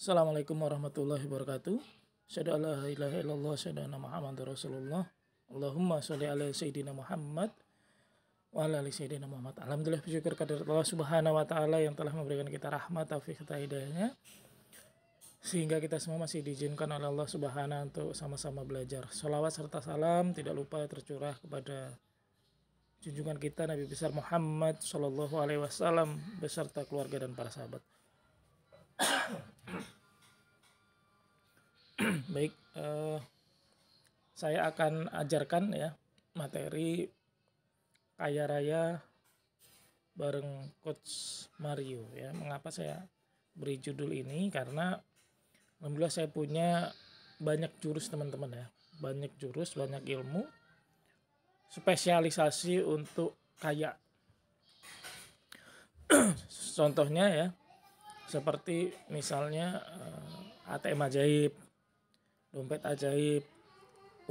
Assalamualaikum warahmatullahi wabarakatuh. Asyhadu an la ilaha illallah, asyhadu anna Muhammadar Rasulullah. Allahumma sholli ala sayyidina Muhammad wa ala ali sayyidina Muhammad. Alhamdulillah, bersyukur kepada Allah Subhanahu wa taala yang telah memberikan kita rahmat, taufik, serta hidayahnya sehingga kita semua masih diizinkan oleh Allah Subhanahu untuk sama-sama belajar. Shalawat serta salam tidak lupa tercurah kepada junjungan kita Nabi besar Muhammad Shallallahu alaihi wasallam beserta keluarga dan para sahabat. Baik, saya akan ajarkan ya materi kaya raya bareng Coach Mario ya. Mengapa saya beri judul ini? Karena alhamdulillah saya punya banyak jurus teman-teman ya. Banyak jurus, banyak ilmu, spesialisasi untuk kaya. Contohnya ya, seperti misalnya ATM ajaib, dompet ajaib,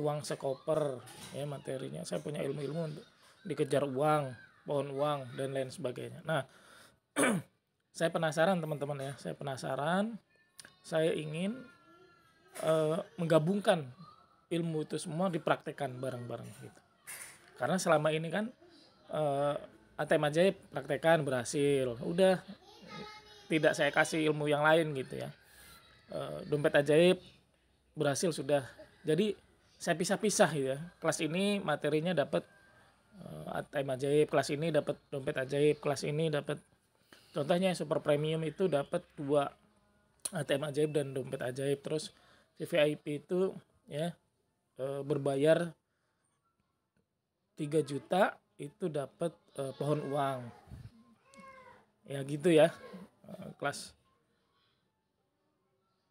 uang sekoper ya materinya. Saya punya ilmu-ilmu untuk dikejar uang, pohon uang dan lain sebagainya. Nah, saya penasaran teman-teman ya. Saya penasaran. Saya ingin menggabungkan ilmu itu semua dipraktekkan bareng-bareng gitu. Karena selama ini kan ATM ajaib praktekan berhasil. Udah tidak saya kasih ilmu yang lain gitu ya. Dompet ajaib berhasil sudah. Jadi saya pisah-pisah gitu ya. Kelas ini materinya dapat ATM ajaib, kelas ini dapat dompet ajaib, kelas ini dapat, contohnya super premium itu dapat 2 ATM ajaib dan dompet ajaib. Terus VVIP itu ya berbayar 3 juta itu dapat pohon uang. Ya gitu ya.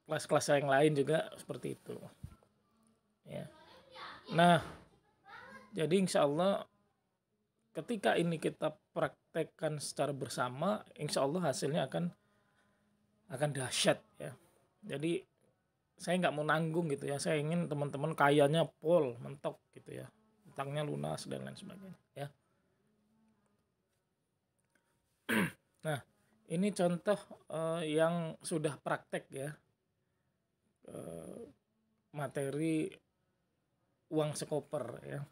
Kelas-kelas yang lain juga seperti itu ya. Nah, jadi insya Allah ketika ini kita praktekkan secara bersama, insya Allah hasilnya akan dahsyat ya. Jadi saya nggak mau nanggung gitu ya. Saya ingin teman-teman kayanya pol mentok gitu ya, utangnya lunas dan lain sebagainya ya. Nah, ini contoh yang sudah praktek ya, materi uang sekoper ya.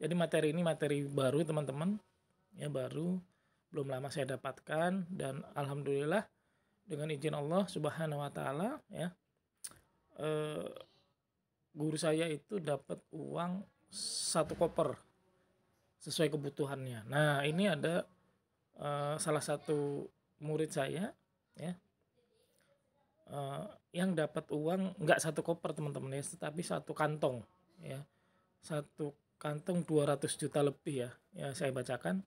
Jadi materi ini materi baru teman-teman ya, baru belum lama saya dapatkan dan alhamdulillah dengan izin Allah Subhanahu wa taala ya, guru saya itu dapat uang 1 koper sesuai kebutuhannya. Nah, ini ada salah satu murid saya ya, yang dapat uang nggak 1 koper teman-teman ya, tetapi 1 kantong ya. 1 kantong 200 juta lebih ya. Ya saya bacakan.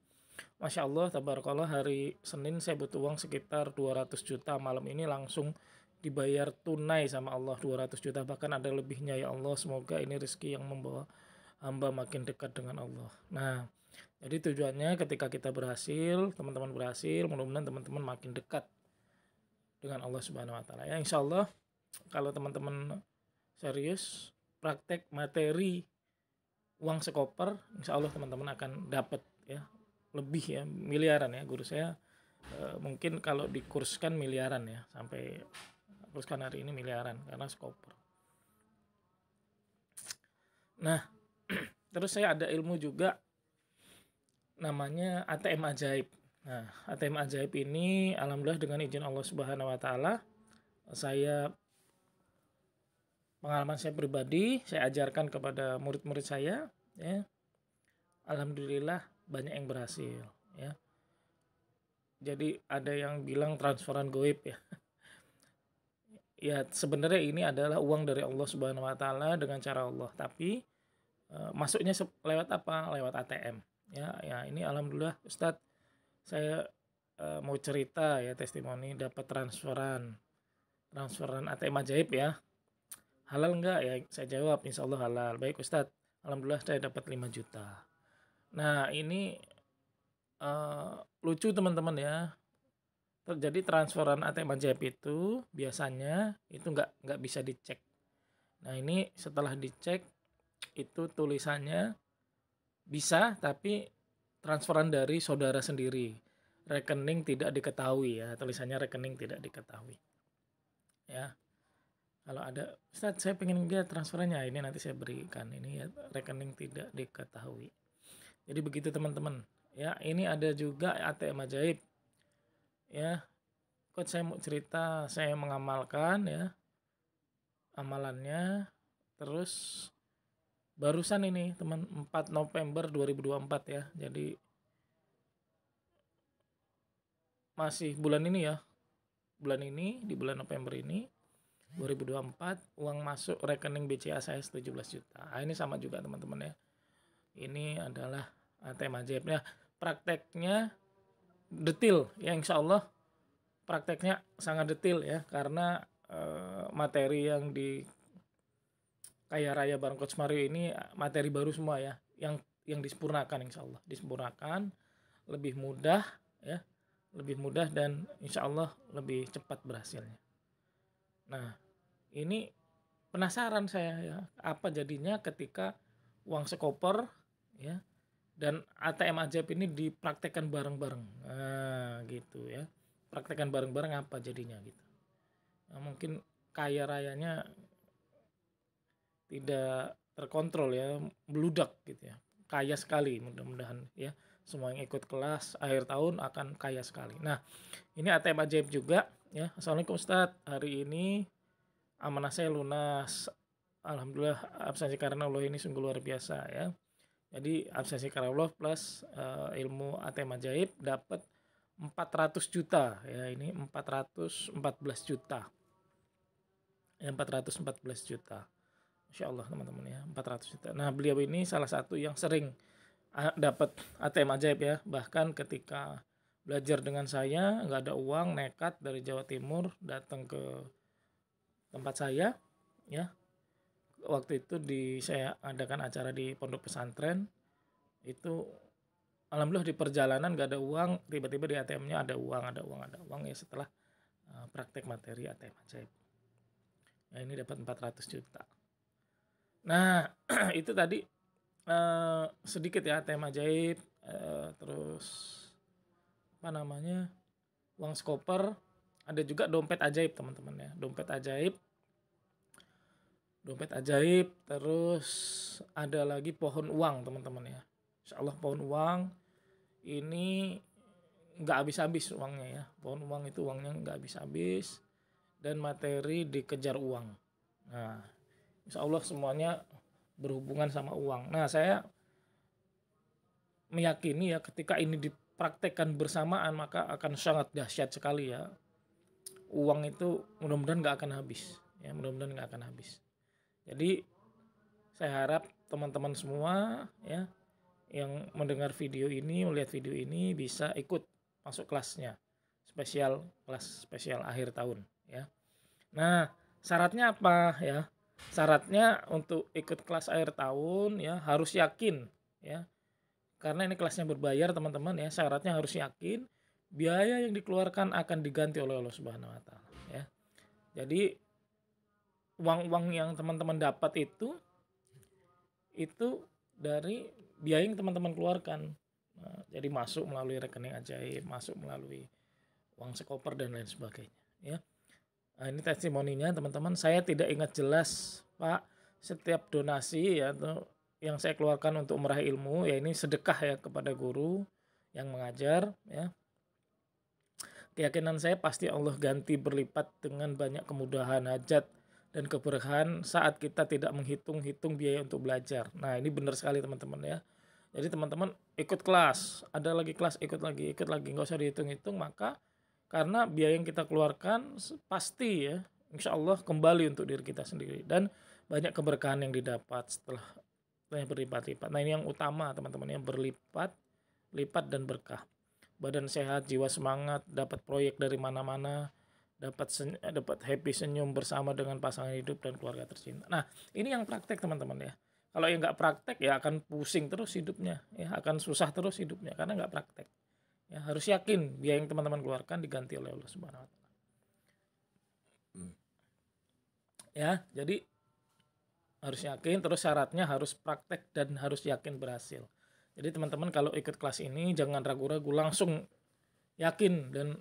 Masya Allah, tabarakallah, hari Senin saya butuh uang sekitar 200 juta. Malam ini langsung dibayar tunai sama Allah 200 juta. Bahkan ada lebihnya ya Allah. Semoga ini rezeki yang membawa hamba makin dekat dengan Allah. Nah, jadi tujuannya ketika kita berhasil, teman-teman berhasil, mudah-mudahan teman-teman makin dekat dengan Allah Subhanahu wa taala. Ya insya Allah kalau teman-teman serius praktek materi uang sekoper, insya Allah teman-teman akan dapat ya lebih ya, miliaran ya. Guru saya mungkin kalau dikurskan miliaran ya, sampai kurskan hari ini miliaran karena sekoper. Nah, terus saya ada ilmu juga namanya ATM ajaib. Nah, ATM ajaib ini alhamdulillah dengan izin Allah Subhanahu wa taala, pengalaman saya pribadi, saya ajarkan kepada murid-murid saya ya. Alhamdulillah banyak yang berhasil ya. Jadi ada yang bilang transferan goib ya. Ya sebenarnya ini adalah uang dari Allah Subhanahu wa taala dengan cara Allah, tapi masuknya lewat apa? Lewat ATM. Ya ini alhamdulillah Ustadz, saya mau cerita ya, testimoni dapat transferan ATM ajaib ya. Halal enggak ya? Saya jawab insya Allah halal. Baik Ustadz, alhamdulillah saya dapat 5 juta. Nah ini lucu teman-teman ya. Jadi transferan ATM ajaib itu biasanya itu nggak bisa dicek. Nah ini setelah dicek itu tulisannya bisa, tapi transferan dari saudara sendiri. Rekening tidak diketahui ya, tulisannya rekening tidak diketahui. ya. Kalau ada, Ustaz saya pengen dia transferannya, ini nanti saya berikan, ini ya rekening tidak diketahui. Jadi begitu teman-teman. Ya, ini ada juga ATM ajaib. Ya, Coach saya mau cerita, saya mengamalkan ya amalannya. Terus barusan ini teman 4 November 2024 ya. Jadi masih bulan ini ya. Bulan ini di bulan November ini 2024 uang masuk rekening BCA saya 17 juta. Nah, ini sama juga teman-teman ya. Ini adalah ATM ajaibnya. Prakteknya detail ya, insya Allah prakteknya sangat detail ya, karena materi yang di Kaya Raya bareng Coach Mario ini materi baru semua ya, yang disempurnakan, insya Allah disempurnakan, lebih mudah ya, lebih mudah dan insya Allah lebih cepat berhasilnya. Nah, ini penasaran saya ya, apa jadinya ketika uang sekoper ya dan ATM ajaib ini dipraktekkan bareng-bareng. Nah, gitu ya. Praktekkan bareng-bareng apa jadinya gitu. Nah, mungkin kaya rayanya tidak terkontrol ya, meludak gitu ya. Kaya sekali, mudah-mudahan ya. Semua yang ikut kelas akhir tahun akan kaya sekali. Nah, ini ATM ajaib juga ya. Assalamualaikum Ustadz, hari ini amanah saya lunas. Alhamdulillah, absensi karena Allah ini sungguh luar biasa ya. Jadi absensi karena Allah plus ilmu ATM ajaib dapat 400 juta ya, ini 414 juta. Ya, 414 juta. Masya Allah teman-teman ya, 400 juta. Nah, beliau ini salah satu yang sering dapat ATM ajaib ya. Bahkan ketika belajar dengan saya, nggak ada uang, nekat dari Jawa Timur datang ke tempat saya ya. Waktu itu saya adakan acara di pondok pesantren, itu alhamdulillah di perjalanan gak ada uang, tiba-tiba di ATM-nya ada uang ya, setelah praktek materi ATM ajaib. Ya, ini dapat 400 juta. Nah, itu tadi sedikit ya ATM ajaib, terus apa namanya, uang skoper, ada juga dompet ajaib teman-teman ya, dompet ajaib, terus ada lagi pohon uang teman-teman ya. Insya Allah pohon uang ini nggak habis-habis uangnya ya. Pohon uang itu uangnya nggak habis-habis dan materi dikejar uang. Nah, insya Allah semuanya berhubungan sama uang. Nah, saya meyakini ya ketika ini dipraktekkan bersamaan maka akan sangat dahsyat sekali ya. Uang itu mudah-mudahan nggak akan habis ya, mudah-mudahan nggak akan habis. Jadi saya harap teman-teman semua ya yang mendengar video ini, melihat video ini bisa ikut masuk kelasnya. Kelas spesial akhir tahun ya. Nah, syaratnya apa ya? Syaratnya untuk ikut kelas akhir tahun ya harus yakin ya. Karena ini kelasnya berbayar teman-teman ya, syaratnya harus yakin biaya yang dikeluarkan akan diganti oleh Allah Subhanahu wa taala ya. Jadi uang-uang yang teman-teman dapat itu dari biaya yang teman-teman keluarkan. Nah, jadi masuk melalui rekening ajaib, masuk melalui uang sekoper dan lain sebagainya ya. Nah, ini testimoninya teman-teman. Saya tidak ingat jelas Pak, setiap donasi ya yang saya keluarkan untuk meraih ilmu ya ini sedekah ya kepada guru yang mengajar ya. Keyakinan saya pasti Allah ganti berlipat dengan banyak kemudahan, hajat, dan keberkahan saat kita tidak menghitung-hitung biaya untuk belajar. Nah, ini benar sekali teman-teman ya. Jadi teman-teman ikut kelas, ada lagi kelas, ikut lagi, nggak usah dihitung-hitung, maka karena biaya yang kita keluarkan pasti ya, insya Allah kembali untuk diri kita sendiri. Dan banyak keberkahan yang didapat setelah berlipat-lipat. Nah, ini yang utama teman-teman, yang berlipat, lipat dan berkah. Badan sehat, jiwa semangat, dapat proyek dari mana-mana, dapat happy senyum bersama dengan pasangan hidup dan keluarga tercinta. Nah, ini yang praktek teman-teman ya. Kalau yang nggak praktek ya akan pusing terus hidupnya, ya akan susah terus hidupnya karena nggak praktek. Ya, harus yakin biaya yang teman-teman keluarkan diganti oleh Allah Subhanahu wa taala. Ya, jadi harus yakin, terus syaratnya harus praktek dan harus yakin berhasil. Jadi teman-teman kalau ikut kelas ini jangan ragu-ragu, langsung yakin dan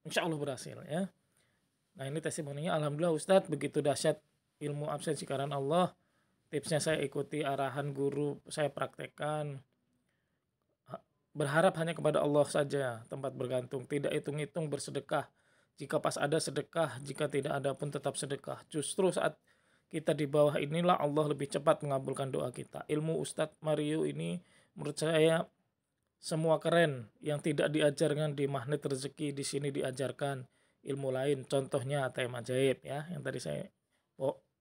insya Allah berhasil ya. Nah ini testimoninya, alhamdulillah Ustadz begitu dahsyat ilmu absensi karena Allah. Tipsnya saya ikuti arahan guru, saya praktekkan. Berharap hanya kepada Allah saja tempat bergantung, tidak hitung-hitung bersedekah. Jika pas ada sedekah, jika tidak ada pun tetap sedekah. Justru saat kita di bawah inilah Allah lebih cepat mengabulkan doa kita. Ilmu Ustadz Mario ini menurut saya semua keren. Yang tidak diajarkan di magnet rezeki, di sini diajarkan ilmu lain. Contohnya ATM ajaib ya, yang tadi saya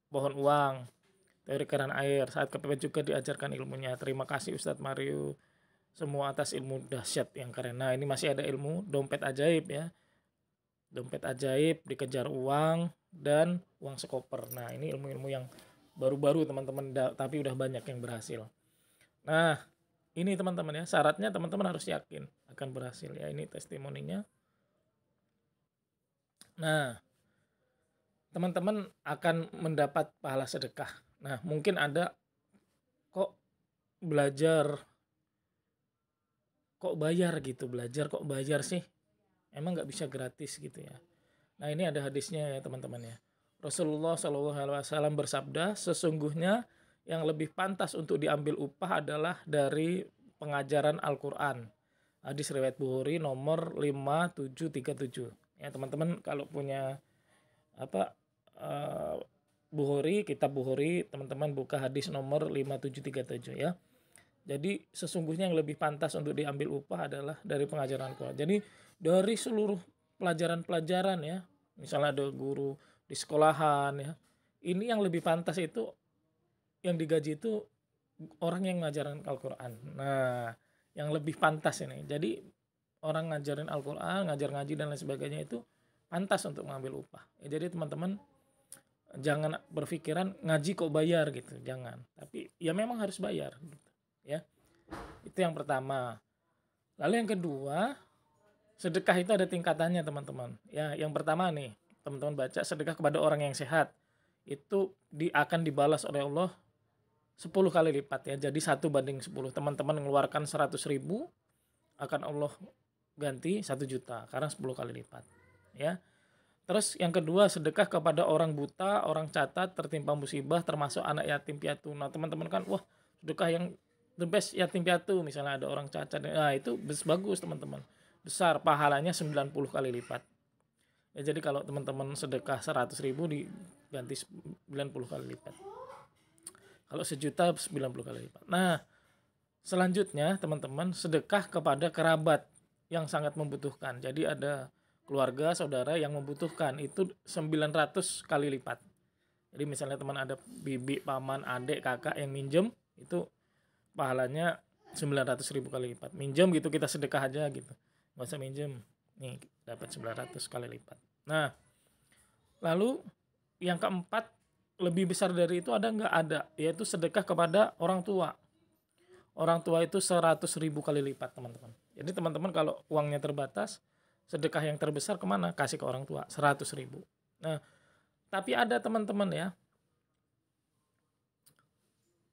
pohon uang, teori keran air. Saat kepepet juga diajarkan ilmunya. Terima kasih Ustadz Mario semua atas ilmu dahsyat yang keren. Nah ini masih ada ilmu dompet ajaib ya. Dompet ajaib, dikejar uang, dan uang sekoper. Nah ini ilmu-ilmu yang baru-baru teman-teman, tapi udah banyak yang berhasil. Nah ini teman-teman ya, syaratnya teman-teman harus yakin akan berhasil ya. Ini testimoninya. Nah teman-teman akan mendapat pahala sedekah. Nah mungkin ada kok belajar kok bayar gitu, belajar kok bayar sih, emang nggak bisa gratis gitu ya. Nah ini ada hadisnya ya teman-teman ya. Rasulullah SAW bersabda, sesungguhnya yang lebih pantas untuk diambil upah adalah dari pengajaran Al-Quran. Hadis riwayat Bukhari nomor 5737. Ya teman-teman kalau punya apa Bukhari, kitab Bukhari, teman-teman buka hadis nomor 5737 ya. Jadi sesungguhnya yang lebih pantas untuk diambil upah adalah dari pengajaran Al-Quran. Jadi dari seluruh pelajaran-pelajaran ya, misalnya ada guru di sekolahan ya, ini yang lebih pantas itu, yang digaji itu orang yang ngajarin Al-Quran. Nah yang lebih pantas ini. Jadi orang ngajarin Al-Quran, ngajar ngaji dan lain sebagainya itu pantas untuk mengambil upah. Ya, jadi teman-teman jangan berpikiran ngaji kok bayar gitu, jangan. Tapi ya memang harus bayar gitu. Ya, itu yang pertama. Lalu yang kedua, sedekah itu ada tingkatannya teman-teman. Ya, yang pertama nih, teman-teman baca sedekah kepada orang yang sehat. Itu akan dibalas oleh Allah 10 kali lipat ya. Jadi 1:10. Teman-teman mengeluarkan 100.000, akan Allah ganti 1 juta karena 10 kali lipat. Ya. Terus yang kedua, sedekah kepada orang buta, orang cacat, tertimpa musibah, termasuk anak yatim piatu. Nah teman-teman kan, wah sedekah yang the best yatim piatu, misalnya ada orang cacat, nah itu bagus teman-teman, besar pahalanya 90 kali lipat ya. Jadi kalau teman-teman sedekah 100.000 diganti 90 kali lipat, kalau 1 juta 90 kali lipat. Nah selanjutnya teman-teman, sedekah kepada kerabat yang sangat membutuhkan. Jadi ada keluarga saudara yang membutuhkan, itu 900 kali lipat. Jadi misalnya teman ada bibi, paman, adik, kakak yang minjem, itu pahalanya 900.000 kali lipat. Minjem gitu, kita sedekah aja gitu, nggak usah minjem, nih dapat 900 kali lipat. Nah lalu yang keempat, lebih besar dari itu ada nggak? Ada, yaitu sedekah kepada orang tua. Orang tua itu 100.000 kali lipat teman-teman. Jadi teman-teman kalau uangnya terbatas, sedekah yang terbesar kemana? Kasih ke orang tua, 100.000. Nah tapi ada teman-teman ya,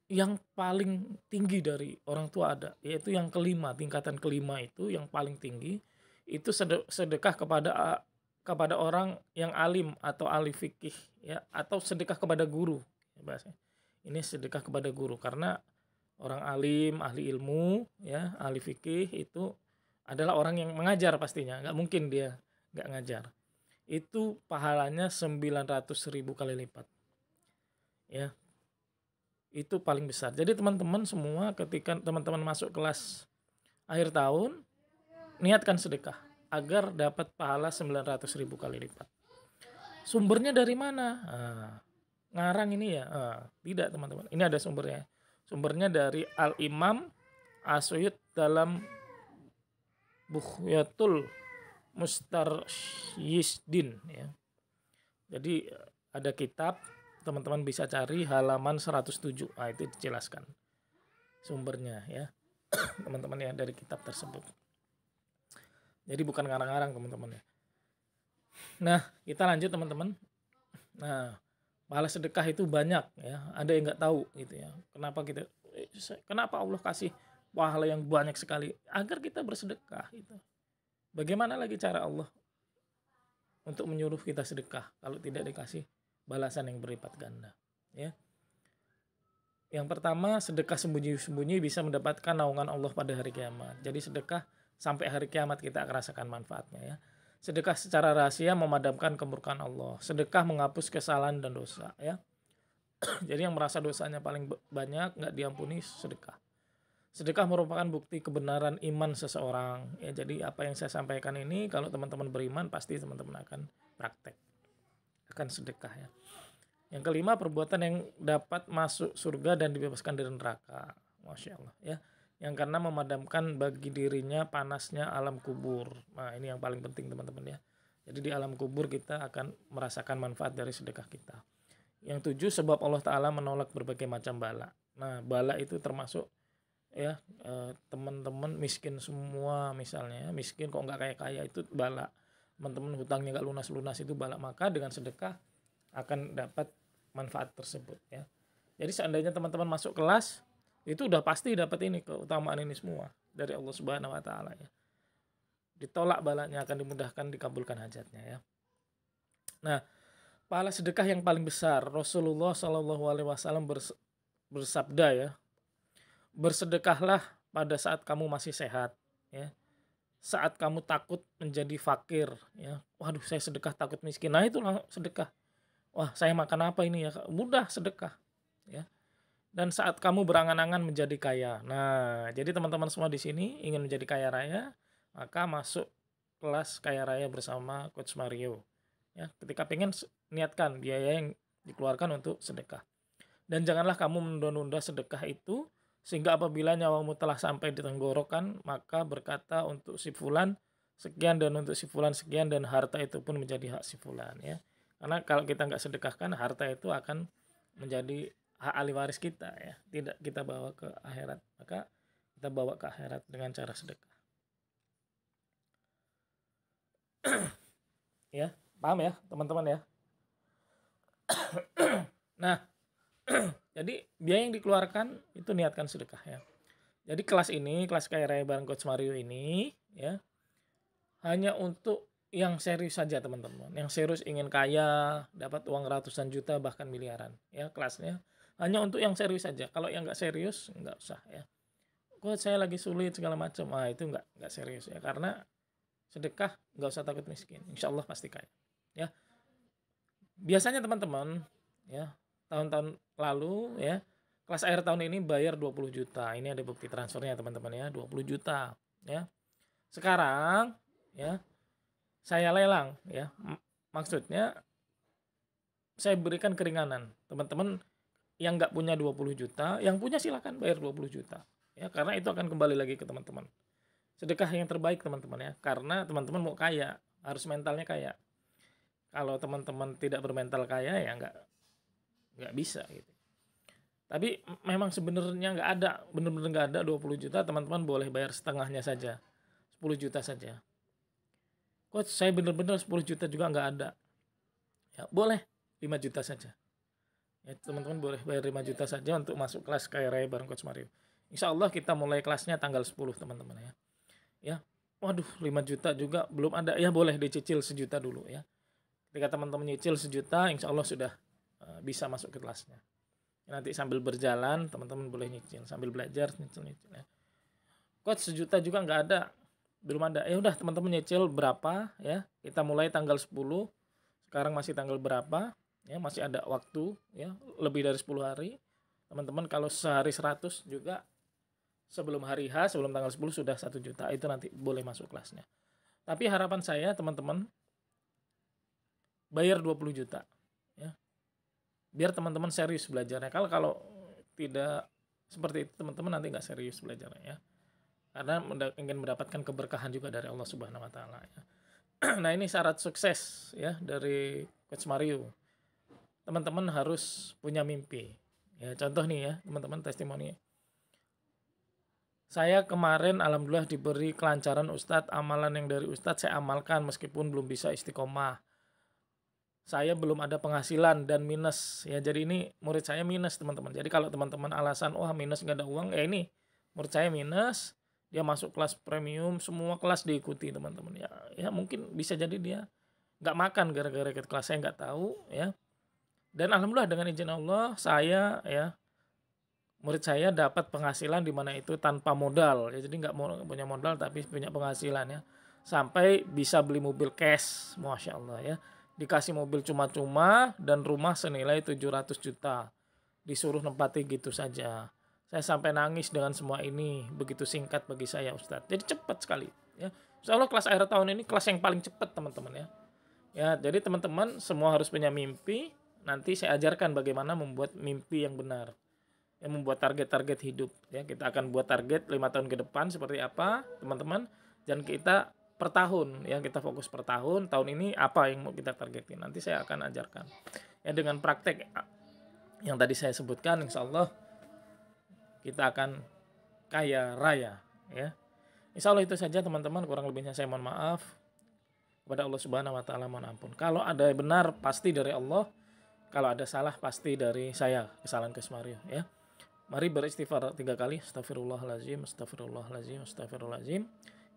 yang paling tinggi dari orang tua ada, yaitu yang kelima, tingkatan kelima itu yang paling tinggi, itu sedekah kepada orang yang alim atau ahli fikih ya, atau sedekah kepada guru ya bahasanya. Ini sedekah kepada guru, karena orang alim, ahli ilmu ya, ahli fikih itu adalah orang yang mengajar pastinya, nggak mungkin dia nggak ngajar. Itu pahalanya 900.000 kali lipat ya, itu paling besar. Jadi teman-teman semua ketika teman-teman masuk kelas akhir tahun, niatkan sedekah agar dapat pahala 900.000 kali lipat. Sumbernya dari mana? Ngarang ini ya? Tidak teman-teman, ini ada sumbernya. Sumbernya dari Al-Imam As-Suyud dalam Bughyatul Mustarsyiddin ya. Jadi ada kitab, teman-teman bisa cari halaman 107. Nah, itu dijelaskan sumbernya ya. Teman-teman ya, dari kitab tersebut. Jadi bukan ngarang-ngarang teman-teman ya. Nah, kita lanjut teman-teman. Nah, pahala sedekah itu banyak ya. Ada yang nggak tahu gitu ya. Kenapa Allah kasih pahala yang banyak sekali? Agar kita bersedekah itu. Bagaimana lagi cara Allah untuk menyuruh kita sedekah kalau tidak dikasih balasan yang berlipat ganda, ya. Yang pertama, sedekah sembunyi-sembunyi bisa mendapatkan naungan Allah pada hari kiamat. Jadi sedekah sampai hari kiamat kita akan rasakan manfaatnya, ya. Sedekah secara rahasia memadamkan kemurkaan Allah. Sedekah menghapus kesalahan dan dosa, ya. Jadi yang merasa dosanya paling banyak nggak diampuni, sedekah. Sedekah merupakan bukti kebenaran iman seseorang. Ya, jadi apa yang saya sampaikan ini kalau teman-teman beriman pasti teman-teman akan praktek, akan sedekah, ya. Yang kelima, perbuatan yang dapat masuk surga dan dibebaskan dari neraka. Masya Allah, ya. Yang karena memadamkan bagi dirinya panasnya alam kubur. Nah, ini yang paling penting teman-teman, ya. Jadi di alam kubur kita akan merasakan manfaat dari sedekah kita. Yang tujuh, sebab Allah Ta'ala menolak berbagai macam bala. Nah, bala itu termasuk, ya, teman-teman miskin semua misalnya, miskin kok nggak kaya-kaya, itu bala. Teman-teman hutangnya nggak lunas-lunas, itu bala. Maka dengan sedekah akan dapat manfaat tersebut, ya. Jadi seandainya teman-teman masuk kelas, itu udah pasti dapat ini, keutamaan ini semua dari Allah Subhanahu wa Ta'ala, ya. Ditolak balanya, akan dimudahkan, dikabulkan hajatnya, ya. Nah, pahala sedekah yang paling besar, Rasulullah Shallallahu Alaihi Wasallam bersabda, ya, bersedekahlah pada saat kamu masih sehat, ya. Saat kamu takut menjadi fakir, ya. Waduh, saya sedekah takut miskin. Nah, itu sedekah. Wah, saya makan apa ini, ya? Mudah sedekah, ya. Dan saat kamu berangan-angan menjadi kaya. Nah, jadi teman-teman semua di sini ingin menjadi kaya raya, maka masuk kelas kaya raya bersama Coach Mario, ya. Ketika pengen, niatkan biaya yang dikeluarkan untuk sedekah. Dan janganlah kamu menunda-nunda sedekah itu, sehingga apabila nyawamu telah sampai di tenggorokan, maka berkata untuk si fulan sekian dan untuk si fulan sekian, dan harta itu pun menjadi hak si fulan, ya. Karena kalau kita nggak sedekahkan, harta itu akan menjadi hak ahli waris kita, ya. Tidak kita bawa ke akhirat. Maka kita bawa ke akhirat dengan cara sedekah. Ya, paham ya teman-teman, ya. Nah, jadi biaya yang dikeluarkan itu niatkan sedekah, ya. Jadi kelas ini, kelas kaya raya bareng Coach Mario ini, ya, hanya untuk yang serius saja teman-teman. Yang serius ingin kaya, dapat uang ratusan juta bahkan miliaran, ya, kelasnya hanya untuk yang serius saja. Kalau yang nggak serius nggak usah, ya. Kok saya lagi sulit segala macam, itu nggak serius, ya. Karena sedekah nggak usah takut miskin, insya Allah pasti kaya, ya. Biasanya teman-teman, ya, tahun-tahun lalu, ya, kelas akhir tahun ini bayar 20 juta. Ini ada bukti transfernya teman-teman, ya, 20 juta, ya. Sekarang, ya, saya lelang, ya. Maksudnya saya berikan keringanan. Teman-teman yang nggak punya 20 juta, yang punya silakan bayar 20 juta. Ya, karena itu akan kembali lagi ke teman-teman. Sedekah yang terbaik teman-teman, ya. Karena teman-teman mau kaya, harus mentalnya kaya. Kalau teman-teman tidak bermental kaya, ya nggak bisa gitu. Tapi memang sebenarnya nggak ada, benar-benar nggak ada 20 juta, teman-teman boleh bayar setengahnya saja, 10 juta saja. Coach, saya benar-benar 10 juta juga nggak ada. Ya, boleh 5 juta saja. Ya, teman-teman boleh bayar 5 juta saja untuk masuk kelas kaya raya bareng Coach Mario. Insya Allah kita mulai kelasnya tanggal 10 teman-teman, ya. Ya, waduh 5 juta juga belum ada, ya boleh dicicil sejuta dulu, ya. Ketika teman-teman nyicil sejuta, insya Allah sudah bisa masuk ke kelasnya. Nanti sambil berjalan teman-teman boleh nyicil, sambil belajar nyicil, ya. Coach, sejuta juga nggak ada, belum ada. Ya udah teman-teman nyicil berapa, ya. Kita mulai tanggal 10. Sekarang masih tanggal berapa, ya, masih ada waktu, ya, lebih dari 10 hari. Teman-teman kalau sehari 100 juga, sebelum hari H, sebelum tanggal 10 sudah 1 juta. Itu nanti boleh masuk kelasnya. Tapi harapan saya teman-teman bayar 20 juta, ya. Biar teman-teman serius belajarnya. Kalau tidak seperti itu, teman-teman nanti nggak serius belajarnya, ya. Karena ingin mendapatkan keberkahan juga dari Allah Subhanahu wa Ta'ala, ya. Nah, ini syarat sukses, ya, dari Coach Mario. Teman-teman harus punya mimpi. Ya, contoh nih, ya, teman-teman testimoni. Saya kemarin alhamdulillah diberi kelancaran Ustadz, amalan yang dari Ustadz saya amalkan meskipun belum bisa istiqomah. Saya belum ada penghasilan dan minus, ya. Jadi ini murid saya minus teman-teman. Jadi kalau teman-teman alasan wah minus nggak ada uang, ya ini murid saya minus, dia masuk kelas premium, semua kelas diikuti teman-teman, ya. Ya mungkin bisa jadi dia nggak makan gara-gara ikut kelas, saya nggak tahu ya. Dan alhamdulillah dengan izin Allah, saya ya, murid saya dapat penghasilan di mana itu tanpa modal ya, jadi nggak punya modal tapi punya penghasilan ya, sampai bisa beli mobil cash, masya Allah ya, dikasih mobil cuma-cuma dan rumah senilai 700 juta, disuruh nempati gitu saja. Saya sampai nangis dengan semua ini, begitu singkat bagi saya Ustadz, jadi cepat sekali ya. Insya Allah kelas akhir tahun ini kelas yang paling cepat teman-teman ya. Ya, jadi teman-teman semua harus punya mimpi. Nanti saya ajarkan bagaimana membuat mimpi yang benar. Yang membuat target-target hidup ya, kita akan buat target 5 tahun ke depan seperti apa teman-teman, dan kita per tahun ya, kita fokus per tahun, tahun ini apa yang mau kita targetin, nanti saya akan ajarkan ya dengan praktek yang tadi saya sebutkan. Insya Allah kita akan kaya raya ya. Insya Allah itu saja teman-teman, kurang lebihnya saya mohon maaf. Kepada Allah Subhanahu wa taala mohon ampun. Kalau ada benar pasti dari Allah, kalau ada salah pasti dari saya, kesalahan Kesmario ya. Mari beristighfar 3 kali. Astagfirullahalazim, astagfirullahalazim, astagfirullahalazim.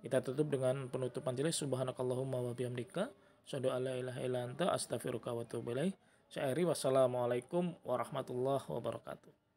Kita tutup dengan penutupan majelis. Subhanakallahumma wa bihamdika, asyhadu an la ilaha illa anta, astaghfiruka wa atubu ilaik. Syairi wassalamualaikum warahmatullahi wabarakatuh.